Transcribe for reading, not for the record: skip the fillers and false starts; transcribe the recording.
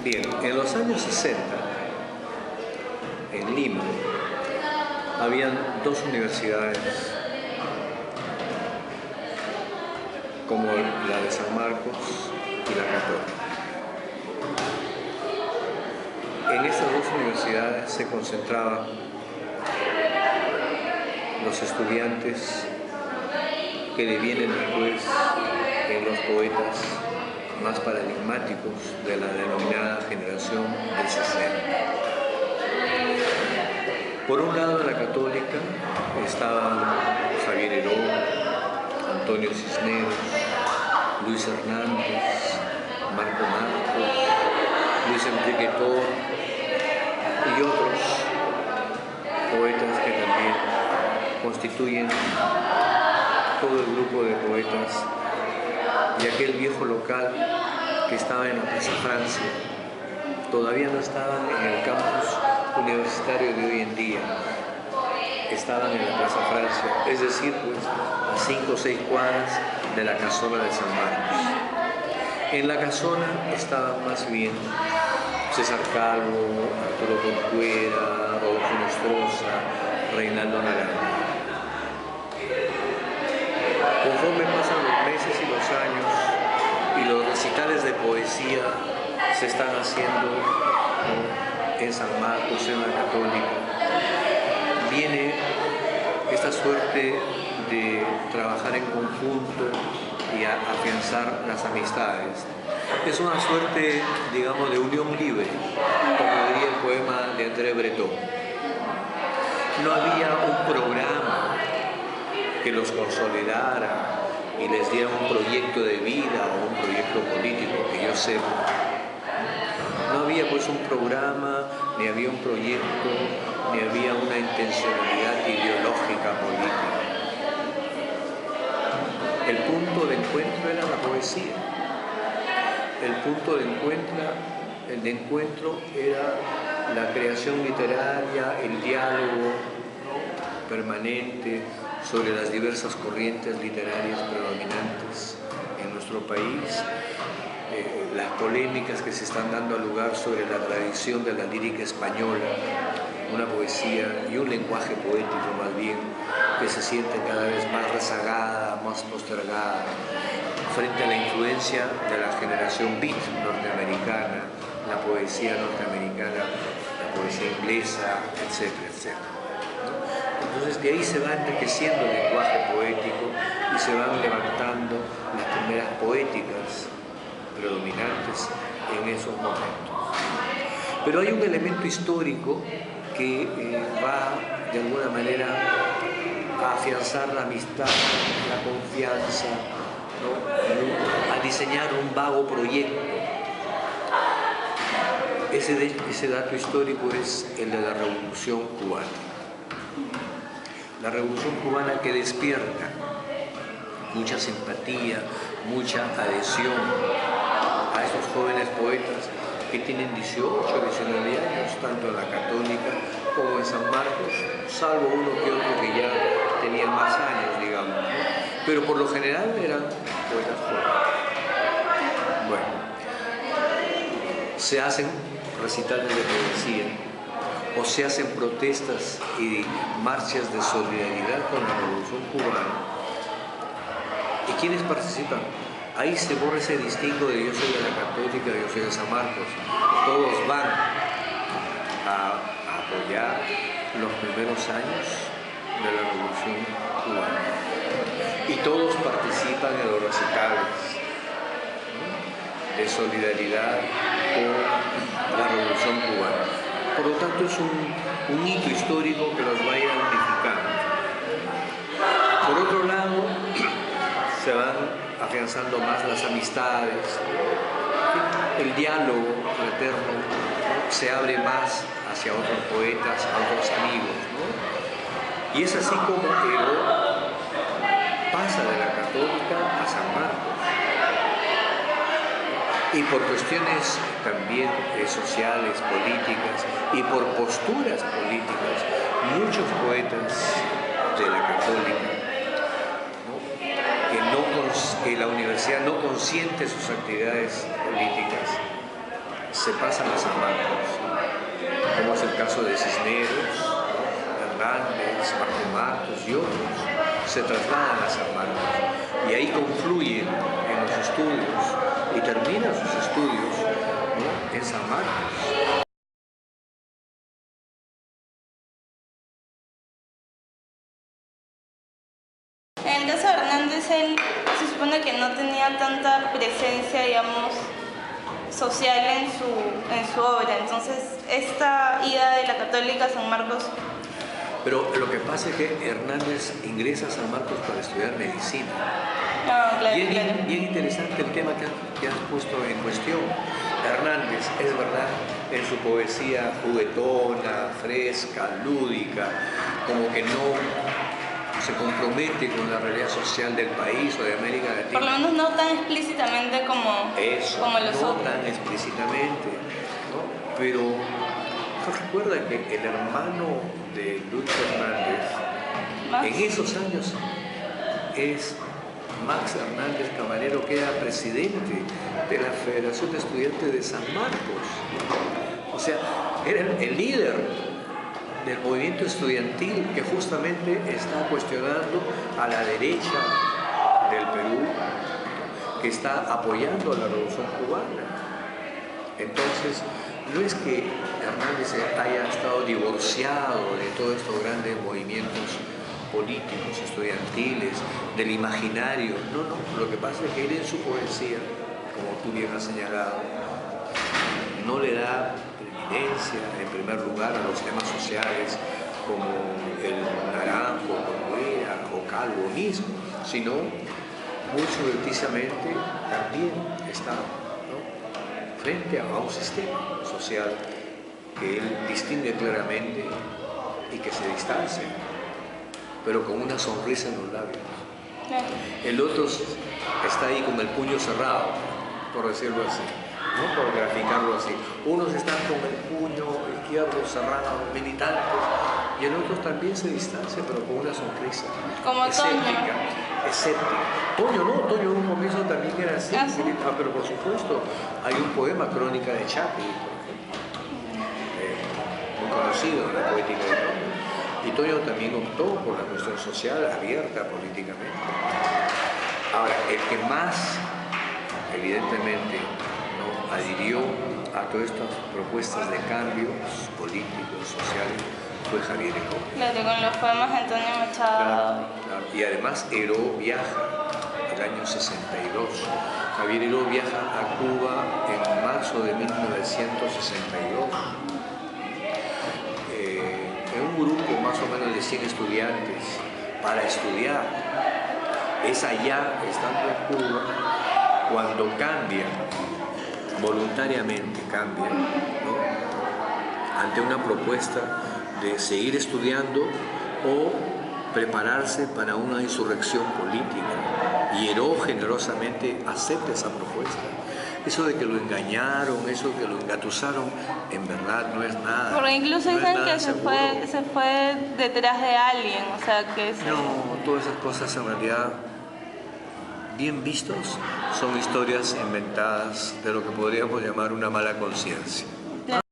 Bien, en los años 60, en Lima, habían dos universidades, como la de San Marcos y la Católica. En estas dos universidades se concentraban los estudiantes que devienen después en los poetas más paradigmáticos de la denominada generación del 60. Por un lado, en la Católica estaban Javier Heró, Antonio Cisneros, Luis Hernández, Marco Marcos, Luis Enrique Toro y otros poetas que también constituyen todo el grupo de poetas de aquel viejo local que estaba en la Plaza Francia. Todavía no estaban en el campus universitario de hoy en día, estaban en la Plaza Francia, es decir, pues, a 5 o 6 cuadras de la casona de San Marcos. En la casona estaban más bien César Calvo, Arturo Corcuera, Rodolfo Nostroza, Reinaldo Naranja. Conforme pasan los meses y los años y los recitales de poesía se están haciendo, ¿no?, en San Marcos, en la Católica, viene esta suerte de trabajar en conjunto y afianzar las amistades. Es una suerte, digamos, de unión libre, como diría el poema de André Breton. No había un programa que los consolidara y les diera un proyecto de vida o un proyecto político, que yo sepa. No había pues un programa, ni había un proyecto, ni había una intencionalidad ideológica política. El punto de encuentro era la poesía. El punto de encuentro era la creación literaria, el diálogo, ¿no?, permanente sobre las diversas corrientes literarias predominantes en nuestro país, las polémicas que se están dando lugar sobre la tradición de la lírica española, una poesía y un lenguaje poético más bien que se siente cada vez más rezagada, más postergada, frente a la influencia de la generación beat norteamericana, la poesía norteamericana, la poesía inglesa, etcétera, etcétera. Entonces de ahí se va enriqueciendo el lenguaje poético y se van levantando las primeras poéticas predominantes en esos momentos. Pero hay un elemento histórico que va de alguna manera a afianzar la amistad, la confianza, ¿no?, a diseñar un vago proyecto. Ese dato histórico es el de la Revolución Cubana. La Revolución Cubana que despierta mucha simpatía, mucha adhesión a estos jóvenes poetas que tienen 18, 19 años, tanto en la Católica como en San Marcos, salvo uno que otro que ya tenían más años, digamos, ¿no? Pero por lo general eran poetas jóvenes. Bueno, se hacen recitales de poesía o se hacen protestas y marchas de solidaridad con la Revolución Cubana. ¿Y quiénes participan? Ahí se borra ese distingo de yo soy de la Católica, yo soy de San Marcos. Todos van a apoyar los primeros años de la Revolución Cubana. Y todos participan en los recitales de solidaridad con la Revolución Cubana. Por lo tanto, es un hito histórico que los va a ir unificando. Por otro lado, se van afianzando más las amistades, el diálogo fraterno, ¿no?, se abre más hacia otros poetas, a otros amigos, ¿no? Y es así como Heró pasa de la Católica a San Marcos. Y por cuestiones también sociales, políticas, y por posturas políticas, muchos poetas de la Católica, que la universidad no consiente sus actividades políticas, se pasan a San Marcos, como es el caso de Cisneros, Hernández, Marcos y otros, se trasladan a San Marcos y ahí confluyen en los estudios y terminan sus estudios, ¿no?, en San Marcos. En el caso de Hernández, él se supone que no tenía tanta presencia, digamos, social en su obra. Entonces, esta ida de la Católica a San Marcos... Pero lo que pasa es que Hernández ingresa a San Marcos para estudiar medicina. No, claro, Y es claro. bien interesante el tema que has puesto en cuestión. Hernández, es verdad, en su poesía juguetona, fresca, lúdica, como que no se compromete con la realidad social del país o de América Latina. Por lo menos no tan explícitamente como los no otros. tan explícitamente, ¿no? Pero recuerda que el hermano de Luis Hernández, ¿Más? en esos años, es Max Hernández Camarero, que era presidente de la Federación de Estudiantes de San Marcos. O sea, era el líder del movimiento estudiantil que justamente está cuestionando a la derecha del Perú, que está apoyando a la Revolución Cubana. Entonces, no es que Hernández haya estado divorciado de todos estos grandes movimientos políticos, estudiantiles, del imaginario. No, no. Lo que pasa es que él en su poesía, como tú bien has señalado, no le da preeminencia en primer lugar a los temas sociales como el Naranjo, Corcuera o Calvo mismo, sino muy subrepticiamente también está, ¿no?, frente a un sistema social que él distingue claramente y que se distancia, pero con una sonrisa en los labios. Claro. El otro está ahí con el puño cerrado, por decirlo así, ¿no?, por graficarlo así. Unos están con el puño izquierdo cerrado, militantes, y el otro también se distancia, pero con una sonrisa. Como escéptica, escéptica. Toño no, Toño en un comienzo también era así, ¿Ah, sí? pero por supuesto hay un poema, Crónica de Chapi, muy conocido en la poética de Toño. Y Toño también optó por la cuestión social abierta políticamente. Ahora, el que más, evidentemente, ¿no?, adhirió a todas estas propuestas de cambios políticos, sociales, fue Javier Heró. Claro, con los poemas de Antonio Machado. Claro. Y además Heró viaja el año 62. Javier Heró viaja a Cuba en marzo de 1962. En un grupo más o menos de 100 estudiantes para estudiar. Es allá, estando en Cuba, cuando cambia, voluntariamente cambia, ¿no?, ante una propuesta de seguir estudiando o prepararse para una insurrección política. Y Heró generosamente acepta esa propuesta. Eso de que lo engañaron, eso de que lo engatusaron, en verdad no es nada. Porque incluso no es dicen nada que seguro. se fue detrás de alguien, o sea, que se... No, todas esas cosas en realidad, bien vistos, son historias inventadas de lo que podríamos llamar una mala conciencia.